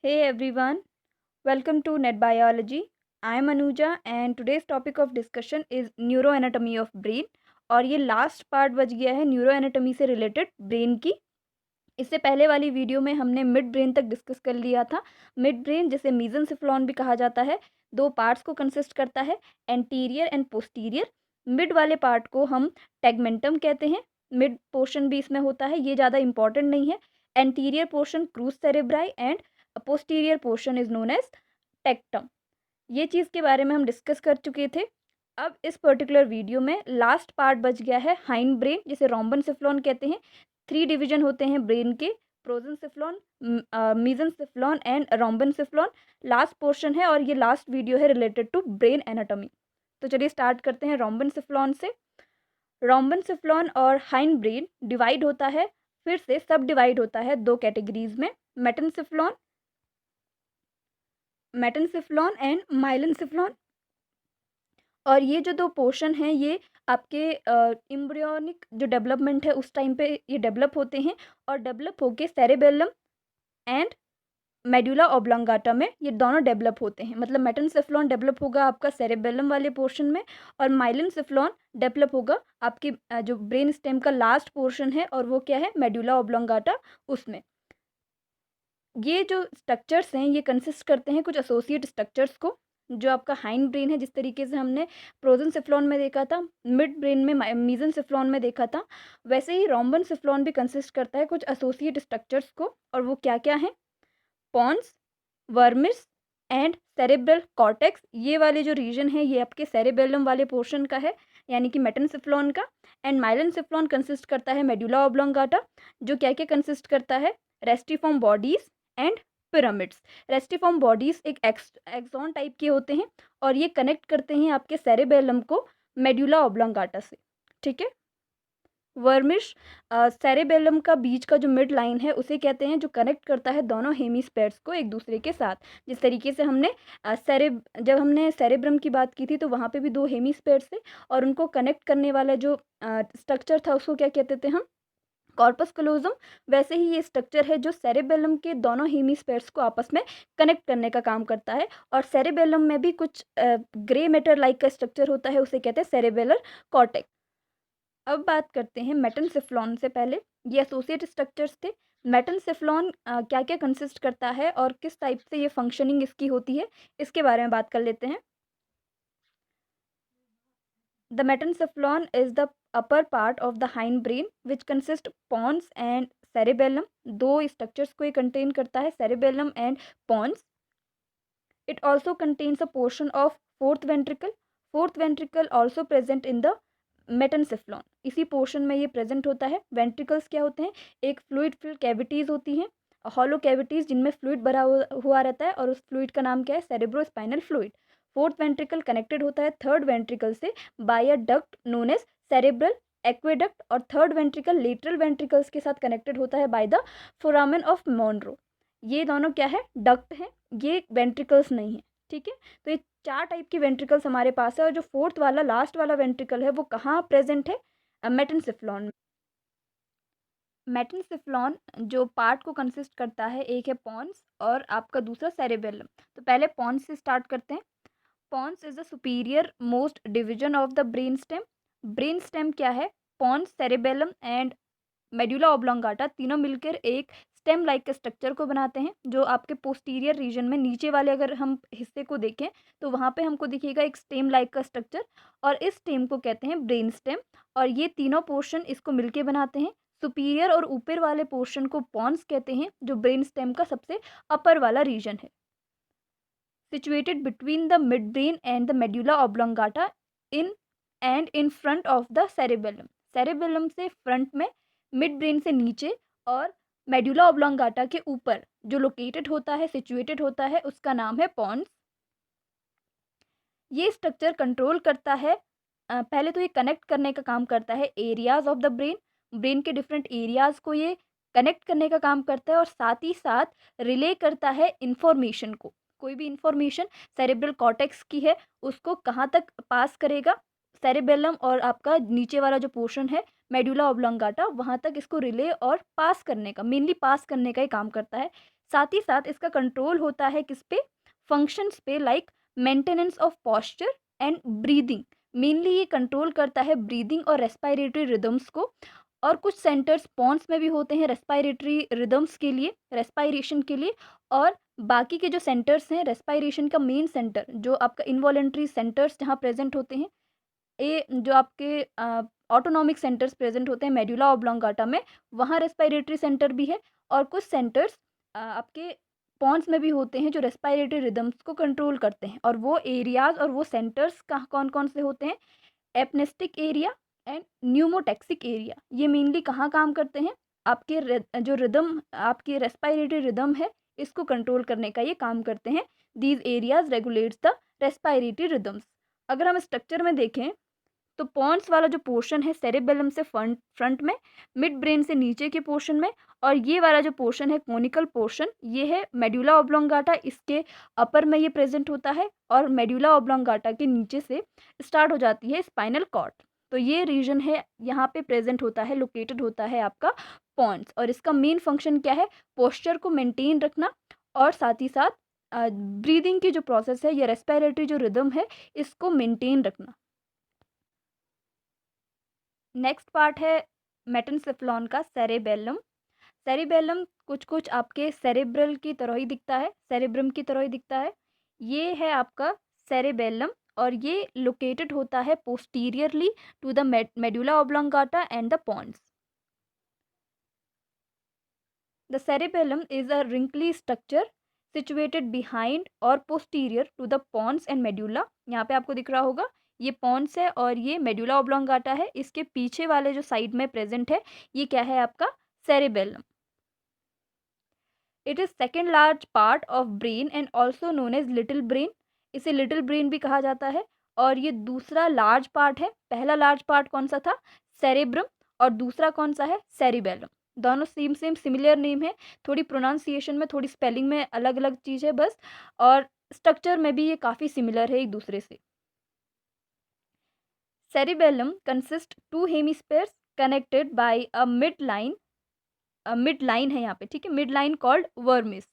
Hey everyone, welcome to Net Biology. I am Anuja and today's topic of discussion is neuroanatomy of brain और ये last part बच गया है neuroanatomy से related brain की। इससे पहले वाली वीडियो में हमने मिड ब्रेन तक डिस्कस कर लिया था। मिड ब्रेन जिसे मीजनसेफलॉन भी कहा जाता है, दो पार्ट्स को कंसिस्ट करता है, एंटीरियर एंड पोस्टीरियर। मिड वाले पार्ट को हम टेगमेंटम कहते हैं। मिड पोर्शन भी इसमें होता है, ये ज़्यादा इंपॉर्टेंट नहीं है। Anterior portion crus cerebri and posterior portion is known as tectum. ये चीज़ के बारे में हम डिस्कस कर चुके थे। अब इस पर्टिकुलर वीडियो में लास्ट पार्ट बच गया है हाइंड ब्रेन, जिसे रोम्बनसेफलॉन कहते हैं। 3 डिवीजन होते हैं ब्रेन के, प्रोजेंसेफलॉन, मीजनसेफलॉन एंड रोम्बनसेफलॉन। लास्ट पोर्शन है और ये लास्ट वीडियो है रिलेटेड टू ब्रेन एनाटॉमी। तो चलिए स्टार्ट करते हैं रोम्बनसेफलॉन से। रोम्बनसेफलॉन और हाइंड ब्रेन डिवाइड होता है, फिर से सब डिवाइड होता है दो कैटेगरीज में, मेटेनसेफलॉन एंड माइलनसेफलॉन। और ये जो दो पोर्शन हैं ये आपके एम्ब्रियोनिक जो डेवलपमेंट है उस टाइम पे ये डेवलप होते हैं और डेवलप होके सेरेबेलम एंड मेडुला ऑब्लोंगाटा में ये दोनों डेवलप होते हैं। मतलब मेटेनसेफलॉन डेवलप होगा आपका सेरेबेलम वाले पोर्शन में और माइलिनसेफलॉन डेवलप होगा आपके जो ब्रेन स्टेम का लास्ट पोर्शन है और वो क्या है, मेडुला ऑब्लोंगाटा, उसमें। ये जो स्ट्रक्चर्स हैं ये कंसिस्ट करते हैं कुछ एसोसिएट स्ट्रक्चर्स को। जो आपका हाइंड ब्रेन है, जिस तरीके से हमने प्रोजेंसेफलॉन में देखा था, मिड ब्रेन में मीजनसेफलॉन में देखा था, वैसे ही रोम्बनसेफलॉन भी कंसिस्ट करता है कुछ एसोसिएट स्ट्रक्चर्स को। और वो क्या क्या हैं? Pons, vermis and cerebral cortex. ये वाले जो रीजन है ये आपके सेरेबेलम वाले पोर्शन का है, यानी कि मेटेनसेफलॉन का। एंड माइलनसेफलॉन कंसिस्ट करता है मेडुला ऑब्लोंगाटा, जो क्या क्या कंसिस्ट करता है, रेस्टिफॉर्म बॉडीज एंड पिरामिड्स। रेस्टिफॉर्म बॉडीज एक एक्सॉन टाइप के होते हैं और ये कनेक्ट करते हैं आपके सेरेबेलम को मेडुला ऑब्लोंगाटा से। ठीक है। वर्मिश सेरेबेलम का बीच का जो मिड लाइन है उसे कहते हैं, जो कनेक्ट करता है दोनों हेमीस्फेयर्स को एक दूसरे के साथ। जिस तरीके से हमने जब हमने सेरेब्रम की बात की थी तो वहाँ पे भी दो हेमीस्फेयर्स थे और उनको कनेक्ट करने वाला जो स्ट्रक्चर था उसको क्या कहते थे हम, कॉर्पस कलोजम। वैसे ही ये स्ट्रक्चर है जो सेरेबेलम के दोनों हेमीस्फेयर्स को आपस में कनेक्ट करने का काम करता है। और सेरेबेलम में भी कुछ ग्रे मैटर लाइक का स्ट्रक्चर होता है, उसे कहते हैं सेरेबेलर कॉर्टेक्स। अब बात करते हैं मेटेनसेफलॉन से। पहले ये एसोसिएट स्ट्रक्चर्स थे। मेटेनसेफलॉन क्या क्या कंसिस्ट करता है और किस टाइप से ये फंक्शनिंग इसकी होती है, इसके बारे में बात कर लेते हैं। The metencephalon is the upper part of the hind brain which consist pons and cerebellum. दो स्ट्रक्चर्स को ये कंटेन करता है, cerebellum and pons. It also contains a portion of fourth ventricle. Fourth ventricle also present in the metencephalon. इसी portion में ये present होता है। वेंट्रिकल्स क्या होते हैं, एक फ्लूइड फिल्ड कैविटीज़ होती हैं, हॉलो कैविटीज़ जिनमें फ्लूइड भरा हुआ रहता है और उस फ्लूइड का नाम क्या है, cerebrospinal fluid. Fourth ventricle connected होता है थर्ड वेंट्रिकल से by a duct known as cerebral aqueduct, और थर्ड वेंट्रिकल लेटरल वेंट्रिकल्स के साथ कनेक्टेड होता है by the foramen of Monro. ये दोनों क्या है, डक्ट हैं, ये वेंट्रिकल्स नहीं है। ठीक है। तो ये 4 टाइप के वेंट्रिकल्स हमारे पास है और जो फोर्थ वाला लास्ट वाला वेंट्रिकल है वो कहाँ प्रेजेंट है, मेटेनसेफलॉन में। मेटेनसेफलॉन जो पार्ट को कंसिस्ट करता है, एक है पॉन्स और आपका दूसरा सेरेबेलम। तो पहले पॉन्स से स्टार्ट करते हैं। Pons is the superior most division of the brain stem. Brain stem क्या है, pons, cerebellum and medulla oblongata तीनों मिलकर एक स्टेम लाइक के स्ट्रक्चर को बनाते हैं, जो आपके पोस्टीरियर रीजन में नीचे वाले अगर हम हिस्से को देखें तो वहाँ पे हमको दिखेगा एक स्टेम लाइक का स्ट्रक्चर, और इस स्टेम को कहते हैं ब्रेन स्टेम। और ये तीनों पोर्शन इसको मिलके बनाते हैं। सुपीरियर और ऊपर वाले पोर्शन को पॉन्स कहते हैं, जो ब्रेन स्टेम का सबसे अपर वाला रीजन है, situated between the mid brain and the medulla oblongata in and in front of the cerebellum. Cerebellum से फ्रंट में, मिड ब्रेन से नीचे और मेडुला ऑब्लोंगाटा के ऊपर जो लोकेटेड होता है, सिचुएटेड होता है, उसका नाम है पॉन्स। ये स्ट्रक्चर कंट्रोल करता है, पहले तो ये कनेक्ट करने का काम करता है areas of the brain. Brain के डिफरेंट एरियाज को ये कनेक्ट करने का काम करता है और साथ ही साथ रिले करता है इंफॉर्मेशन को। कोई भी इंफॉर्मेशन सेरेब्रल कॉर्टेक्स की है उसको कहाँ तक पास करेगा, सेरेबेलम और आपका नीचे वाला जो पोर्शन है मेडुला ऑब्लोंगाटा, वहाँ तक इसको रिले और पास करने का, मेनली पास करने का ही काम करता है। साथ ही साथ इसका कंट्रोल होता है किस पे, फंक्शंस पे, like maintenance of posture and breathing. Mainly ये कंट्रोल करता है ब्रीदिंग और रेस्पिरेटरी रिदम्स को। और कुछ सेंटर्स पॉन्स में भी होते हैं रेस्पिरेटरी रिदम्स के लिए, रेस्पिरेशन के लिए। और बाकी के जो सेंटर्स हैं, रेस्पिरेशन का मेन सेंटर जो आपका इनवॉलेंट्री सेंटर्स जहाँ प्रेजेंट होते हैं, ये जो आपके ऑटोनॉमिक सेंटर्स प्रेजेंट होते हैं मेडुला ऑब्लोंगाटा में, वहाँ रेस्पिरेटरी सेंटर भी है। और कुछ सेंटर्स आपके पॉन्स में भी होते हैं जो रेस्पिरेटरी रिदम्स को कंट्रोल करते हैं। और वो एरियाज और वो सेंटर्स कहाँ कौन कौन से होते हैं, एपनेस्टिक एरिया एंड न्यूमोटैक्सिक एरिया। ये मेनली कहाँ काम करते हैं, आपके जो रिदम, आपकी रेस्पिरेटरी रिदम है, इसको कंट्रोल करने का ये काम करते हैं। These areas regulates the respiratory rhythms. अगर हम स्ट्रक्चर में देखें तो पॉन्स वाला जो पोर्शन है सेरेबेलम से फ्रंट में, मिड ब्रेन से नीचे के पोर्शन में, और ये वाला जो पोर्शन है कोनिकल पोर्शन, ये है मेडुला ऑब्लोंगाटा, इसके अपर में ये प्रेजेंट होता है। और मेडुला ऑब्लोंगाटा के नीचे से स्टार्ट हो जाती है स्पाइनल कॉर्ड। तो ये रीजन है, यहाँ पे प्रेजेंट होता है, लोकेटेड होता है आपका पॉन्स। और इसका मेन फंक्शन क्या है, पोस्चर को मेंटेन रखना, और साथ ही साथ ब्रीदिंग की जो प्रोसेस है या रेस्पिरेटरी जो रिदम है, इसको मेंटेन रखना। नेक्स्ट पार्ट है मेटेनसेफ्लॉन का सेरेबेलम। सेरेबेलम कुछ कुछ आपके सेरेब्रल की तरह ही दिखता है, सेरेब्रम की तरह ही दिखता है। ये है आपका सेरेबेलम, और ये लोकेटेड होता है posteriorly to the medulla oblongata and the pons. The cerebellum is a wrinkly structure situated behind or posterior to the pons and medulla. यहाँ पे आपको दिख रहा होगा, ये पॉन्स है और ये मेडुला ऑब्लोंगाटा है। इसके पीछे वाले जो साइड में प्रेजेंट है, ये क्या है आपका cerebellum. It is second large part of brain and also known as little brain. इसे लिटिल ब्रेन भी कहा जाता है। और ये दूसरा लार्ज पार्ट है। पहला लार्ज पार्ट कौन सा था, सेरेब्रम, और दूसरा कौन सा है, सेरिबेलम। दोनों सेम सेम सिमिलर नेम है, थोड़ी प्रोनाउंसिएशन में, थोड़ी स्पेलिंग में अलग अलग चीज़ है बस, और स्ट्रक्चर में भी ये काफ़ी सिमिलर है एक दूसरे से। Cerebellum consist to hemispheres connected by a mid line है यहाँ पे, ठीक है, मिड लाइन कॉल्ड वर्मिस।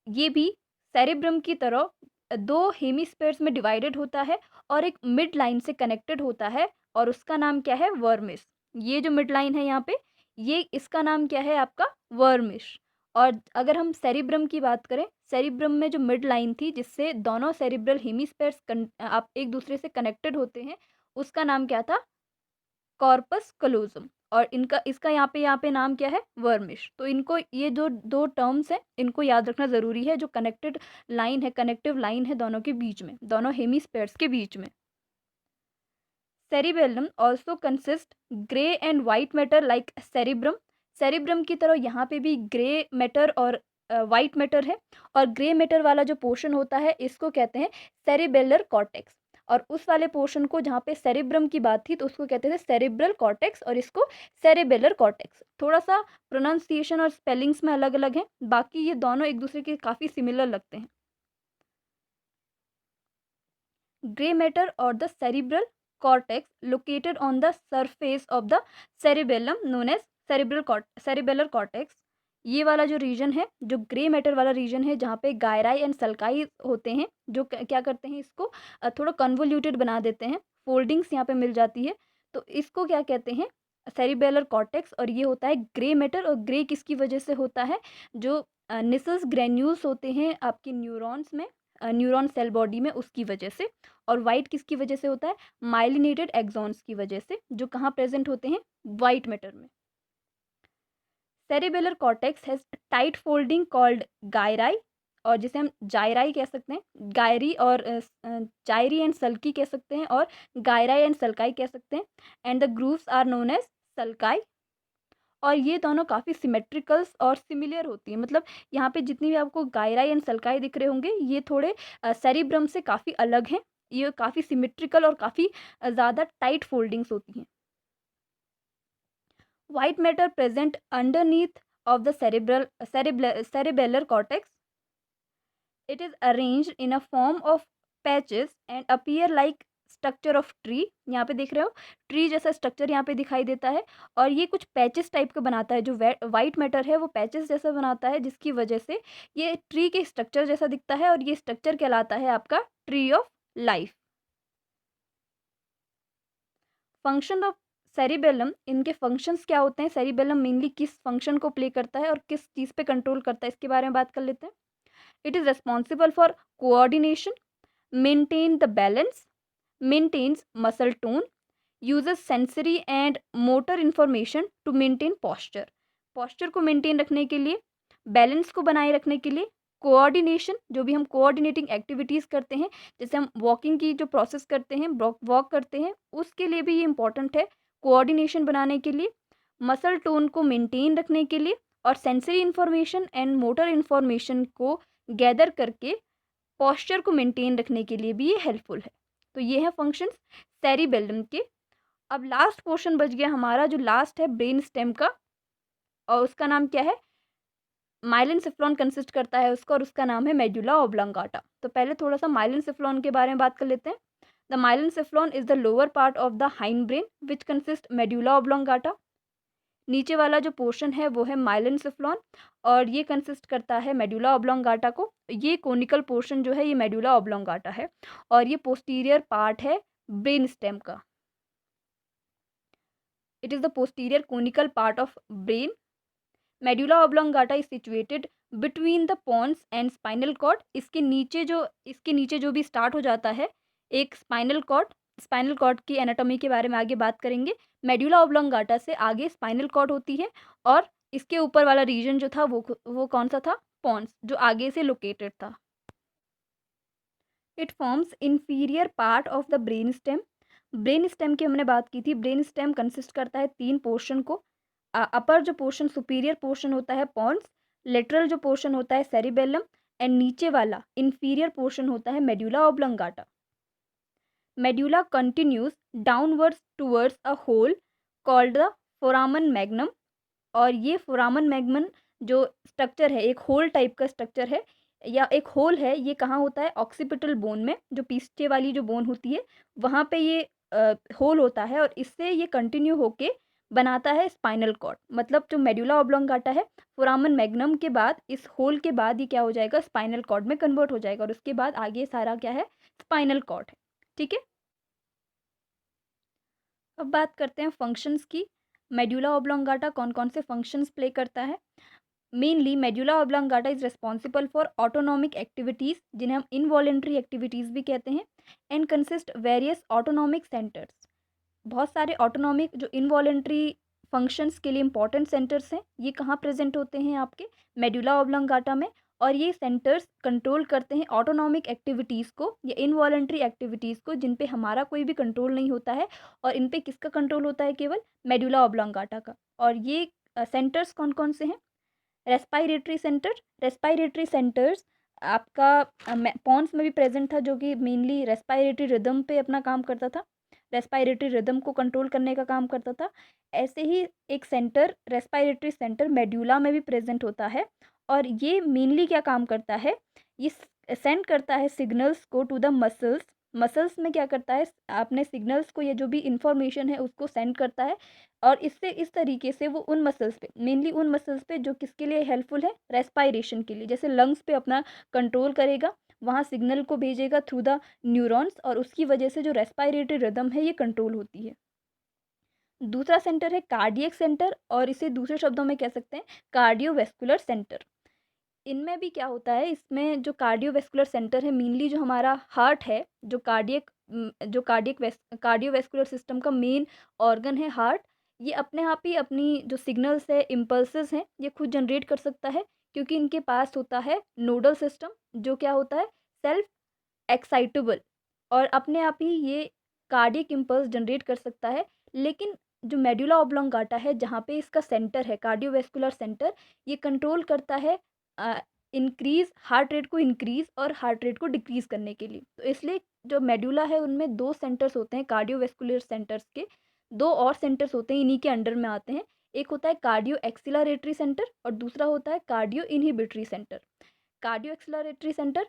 ये भी सेरेब्रम की तरह दो हेमिस्फेयर्स में डिवाइडेड होता है और एक मिड लाइन से कनेक्टेड होता है, और उसका नाम क्या है, वर्मिस। ये जो मिड लाइन है यहाँ पे, ये इसका नाम क्या है आपका, वर्मिस। और अगर हम सेरिब्रम की बात करें, सेरिब्रम में जो मिड लाइन थी जिससे दोनों सेरिब्रल हेमिस्फेयर्स आप एक दूसरे से कनेक्टेड होते हैं, उसका नाम क्या था, कॉर्पस कलोजम। और इनका इसका यहाँ पे नाम क्या है, वर्मिश। तो इनको, ये जो दो टर्म्स हैं, इनको याद रखना ज़रूरी है, जो कनेक्टेड लाइन है, कनेक्टिव लाइन है दोनों के बीच में, दोनों हेमिस्फेयर्स के बीच में। Cerebellum also consist grey and white matter like cerebrum. Cerebrum की तरह यहाँ पे भी ग्रे मैटर और वाइट मैटर है। और ग्रे मैटर वाला जो पोर्शन होता है, इसको कहते हैं सेरिबेलर कॉर्टेक्स। और उस वाले पोर्शन को, जहाँ पे सेरिब्रम की बात थी, तो उसको कहते थे सेरिब्रल कॉर्टेक्स, और इसको सेरिबेलर कॉर्टेक्स। थोड़ा सा प्रोनाउंसिएशन और स्पेलिंग्स में अलग अलग हैं, बाकी ये दोनों एक दूसरे के काफ़ी सिमिलर लगते हैं। Gray matter or the cerebral cortex located on the surface of the cerebellum known as cerebellar cortex। ये वाला जो रीजन है, जो ग्रे मैटर वाला रीजन है, जहाँ पे गायराई एंड सल्काई होते हैं, जो क्या करते हैं, इसको थोड़ा कन्वोल्यूटेड बना देते हैं, फोल्डिंग्स यहाँ पे मिल जाती है, तो इसको क्या कहते हैं, सेरिबेलर कॉर्टेक्स। और ये होता है ग्रे मैटर। और ग्रे किसकी वजह से होता है, जो निसस ग्रेन्यूल्स होते हैं आपके न्यूरॉन्स में, न्यूरॉन सेल बॉडी में, उसकी वजह से। और वाइट किसकी वजह से होता है, माइलिनेटेड एक्सॉन्स की वजह से, जो कहाँ प्रेजेंट होते हैं, वाइट मैटर में। Cerebellar cortex has tight folding called gyri, और जिसे हम जायराई कह सकते हैं, गायरी और जायरी एंड सल्की कह सकते हैं, और गायराई एंड सल्काई कह सकते हैं। And the grooves are known as sulci. और ये दोनों काफ़ी सिमेट्रिकल्स और सिमिलर होती हैं, मतलब यहाँ पे जितनी भी आपको गायराई एंड सल्काई दिख रहे होंगे, ये थोड़े सेरिब्रम से काफ़ी अलग हैं। ये काफ़ी सिमेट्रिकल और काफ़ी ज़्यादा टाइट फोल्डिंग्स होती हैं। White matter present underneath of the cerebellar cortex. It is arranged in a form of patches and appear like structure of tree, यहाँ पे देख रहे हो ट्री जैसा स्ट्रक्चर यहाँ पे दिखाई देता है, और ये कुछ पैचेस टाइप का बनाता है, जो वाइट मैटर है वो पैचेस जैसा बनाता है, जिसकी वजह से ये ट्री के स्ट्रक्चर जैसा दिखता है, और ये स्ट्रक्चर कहलाता है आपका tree of life. Function of cerebellum, इनके फंक्शंस क्या होते हैं, सेरिबेलम मेनली किस फंक्शन को प्ले करता है और किस चीज़ पे कंट्रोल करता है, इसके बारे में बात कर लेते हैं। It is responsible for coordination, maintain the balance, maintains muscle tone, uses sensory and motor information to maintain posture, posture को मेंटेन रखने के लिए, बैलेंस को बनाए रखने के लिए, कोऑर्डिनेशन, जो भी हम कोऑर्डिनेटिंग एक्टिविटीज़ करते हैं, जैसे हम वॉकिंग की जो प्रोसेस करते हैं, वॉक करते हैं, उसके लिए भी ये इंपॉर्टेंट है कोऑर्डिनेशन बनाने के लिए, मसल टोन को मेंटेन रखने के लिए, और sensory information and motor information को गैदर करके पॉस्चर को मेंटेन रखने के लिए भी ये हेल्पफुल है। तो ये है फंक्शंस सेरिबेलम के। अब लास्ट पोर्शन बच गया हमारा, जो लास्ट है ब्रेन स्टेम का, और उसका नाम क्या है, माइलिनसेफ्लॉन कंसिस्ट करता है उसका, और उसका नाम है मेडुला ऑब्लांगाटा। तो पहले थोड़ा सा माइलिनसेफ्लॉन के बारे में बात कर लेते हैं। The myelencephalon is the lower part of the hind brain which consist medulla oblongata. नीचे वाला जो पोर्शन है वो है माइलिनसेफ्लॉन, और ये कंसिस्ट करता है मेडुला ऑब्लांगाटा को। ये कोनिकल पोर्शन जो है ये मेडुला ऑब्लांगाटा है, और ये पोस्टीरियर पार्ट है ब्रेन स्टेम का। It is the posterior conical part of brain. Medulla oblongata is situated between the pons and spinal cord. इसके नीचे जो भी स्टार्ट हो जाता है एक स्पाइनल कॉर्ड, स्पाइनल कॉर्ड की एनाटॉमी के बारे में आगे बात करेंगे। मेडुला ऑब्लांगाटा से आगे स्पाइनल कॉर्ड होती है, और इसके ऊपर वाला रीजन जो था वो कौन सा था, पॉन्स, जो आगे से लोकेटेड था। It forms inferior part of the brain stem. Brain stem की हमने बात की थी। ब्रेन स्टेम कंसिस्ट करता है 3 पोर्शन को। अपर जो पोर्शन, सुपीरियर पोर्शन होता है पॉन्स, लेटरल जो पोर्शन होता है सेरिबेलम, एंड नीचे वाला इंफीरियर पोर्शन होता है medulla oblongata. Medulla continues downwards towards a hole called the foramen magnum, और ये फोरामन मैग्नम जो स्ट्रक्चर है, एक होल टाइप का स्ट्रक्चर है, या एक होल है, ये कहाँ होता है, ऑक्सीपिटल बोन में, जो पीछे वाली जो बोन होती है वहाँ पे ये होल होता है, और इससे ये कंटिन्यू होके बनाता है स्पाइनल कॉर्ड। मतलब जो मेडुला ऑब्लांगाटा है, फोरामन मैग्नम के बाद, इस होल के बाद ये क्या हो जाएगा, स्पाइनल कॉर्ड में कन्वर्ट हो जाएगा, और उसके बाद आगे सारा क्या है, स्पाइनल कॉर्ड है। ठीक है, अब बात करते हैं फंक्शंस की। मेडुला ऑब्लांगाटा कौन कौन से फंक्शंस प्ले करता है। Mainly medulla oblongata is responsible for autonomic activities, जिन्हें हम इनवॉलेंट्री एक्टिविटीज़ भी कहते हैं, and consist various autonomic centres. बहुत सारे ऑटोनॉमिक जो इनवॉलेंट्री फंक्शंस के लिए इंपॉर्टेंट सेंटर्स हैं, ये कहाँ प्रेजेंट होते हैं, आपके मेडुला ऑब्लांगाटा में, और ये सेंटर्स कंट्रोल करते हैं ऑटोनॉमिक एक्टिविटीज़ को या इनवॉलेंट्री एक्टिविटीज़ को, जिन पे हमारा कोई भी कंट्रोल नहीं होता है, और इन पे किसका कंट्रोल होता है, केवल मेडुला ऑब्लांगाटा का। और ये सेंटर्स कौन कौन से हैं, रेस्पायरेटरी सेंटर, रेस्पायरेटरी सेंटर्स आपका पॉन्स में भी प्रेजेंट था, जो कि मेनली रेस्पायरेटरी रिदम पे अपना काम करता था, रेस्पायरेटरी रिदम को कंट्रोल करने का काम करता था। ऐसे ही एक सेंटर, रेस्पायरेटरी सेंटर मेडुला में भी प्रेजेंट होता है, और ये मेनली क्या काम करता है, ये सेंड करता है सिग्नल्स को टू द मसल्स। मसल्स में क्या करता है, अपने सिग्नल्स को, ये जो भी इंफॉर्मेशन है उसको सेंड करता है, और इससे इस तरीके से वो उन मसल्स पे, मेनली उन मसल्स पे जो किसके लिए हेल्पफुल है, रेस्पायरेशन के लिए, जैसे लंग्स पे अपना कंट्रोल करेगा, वहाँ सिग्नल को भेजेगा थ्रू द न्यूरॉन्स, और उसकी वजह से जो रेस्पायरेटरी रिदम है ये कंट्रोल होती है। दूसरा सेंटर है कार्डियक सेंटर, और इसे दूसरे शब्दों में कह सकते हैं कार्डियोवैस्कुलर सेंटर। इनमें भी क्या होता है, इसमें जो कार्डियोवैस्कुलर सेंटर है, मेनली जो हमारा हार्ट है, जो कार्डियोवैस्कुलर सिस्टम का मेन ऑर्गन है हार्ट, ये अपने आप ही अपनी जो सिग्नल्स है, इम्पल्सेस हैं, ये खुद जनरेट कर सकता है, क्योंकि इनके पास होता है नोडल सिस्टम, जो क्या होता है, सेल्फ एक्साइटेबल, और अपने आप ही ये कार्डियक इम्पल्स जनरेट कर सकता है। लेकिन जो मेडुला ऑब्लांगाटा है, जहाँ पे इसका सेंटर है, कार्डियोवैस्कुलर सेंटर, ये कंट्रोल करता है इंक्रीज हार्ट रेट को, इंक्रीज और हार्ट रेट को डिक्रीज करने के लिए। तो इसलिए जो मेडुला है उनमें 2 सेंटर्स होते हैं कार्डियोवैस्कुलर सेंटर्स के, 2 और सेंटर्स होते हैं, इन्हीं के अंडर में आते हैं। एक होता है कार्डियो एक्सिलरेटरी सेंटर, और दूसरा होता है cardio inhibitory centre. Cardio acceleratory centre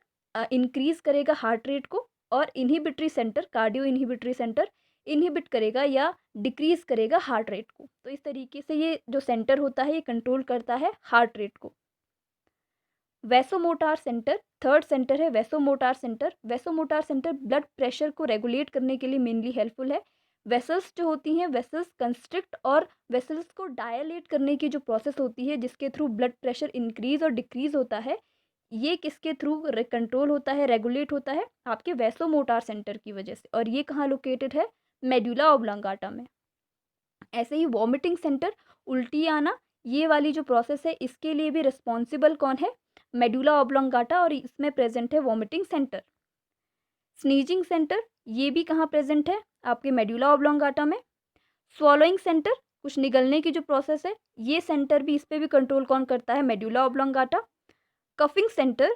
increase करेगा हार्ट रेट को, और inhibitory centre, cardio inhibitory centre inhibit करेगा या डिक्रीज करेगा हार्ट रेट को। तो इस तरीके से ये जो सेंटर होता है ये कंट्रोल करता है हार्ट रेट को। वैसोमोटार सेंटर, थर्ड सेंटर है वैसोमोटार सेंटर। वैसोमोटार सेंटर ब्लड प्रेशर को रेगुलेट करने के लिए मेनली हेल्पफुल है। वेसल्स जो होती हैं, वेसल्स कंस्ट्रिक्ट और वेसल्स को डायलेट करने की जो प्रोसेस होती है जिसके थ्रू ब्लड प्रेशर इंक्रीज और डिक्रीज होता है, ये किसके थ्रू कंट्रोल होता है, रेगुलेट होता है, आपके वैसोमोटार सेंटर की वजह से। और ये कहाँ लोकेटेड है, मेडुला ऑब्लांगाटा में। ऐसे ही वॉमिटिंग सेंटर, उल्टी आना, ये वाली जो प्रोसेस है इसके लिए भी रिस्पॉन्सिबल कौन है, मेडुला ऑब्लांगाटा, और इसमें प्रेजेंट है वॉमिटिंग सेंटर। स्नीजिंग सेंटर, ये भी कहाँ प्रेजेंट है, आपके मेडुला ऑब्लांगाटा में। स्वॉलोइंग सेंटर, कुछ निगलने की जो प्रोसेस है, ये सेंटर भी, इस पे भी कंट्रोल कौन करता है, medulla oblongata. Coughing centre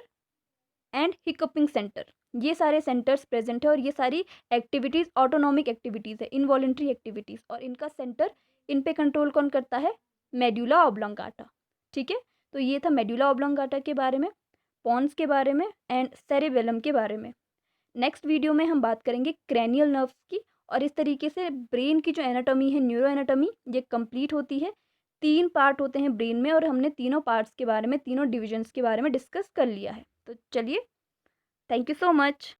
and hiccuping centre, ये सारे सेंटर्स प्रेजेंट है और ये सारी एक्टिविटीज़ ऑटोनॉमिक एक्टिविटीज़ है, इनवॉलेंट्री एक्टिविटीज़, और इनका सेंटर, इन पे कंट्रोल कौन करता है, मेडुला ऑब्लांगाटा। ठीक है, तो ये था मेडुला ऑब्लांगाटा के बारे में, पॉन्स के बारे में एंड सेरेबेलम के बारे में। नेक्स्ट वीडियो में हम बात करेंगे क्रेनियल नर्व्स की, और इस तरीके से ब्रेन की जो एनाटॉमी है, न्यूरो एनाटॉमी, ये कंप्लीट होती है। 3 पार्ट होते हैं ब्रेन में और हमने तीनों पार्ट्स के बारे में, तीनों डिविजन्स के बारे में डिस्कस कर लिया है। तो चलिए, थैंक यू सो मच।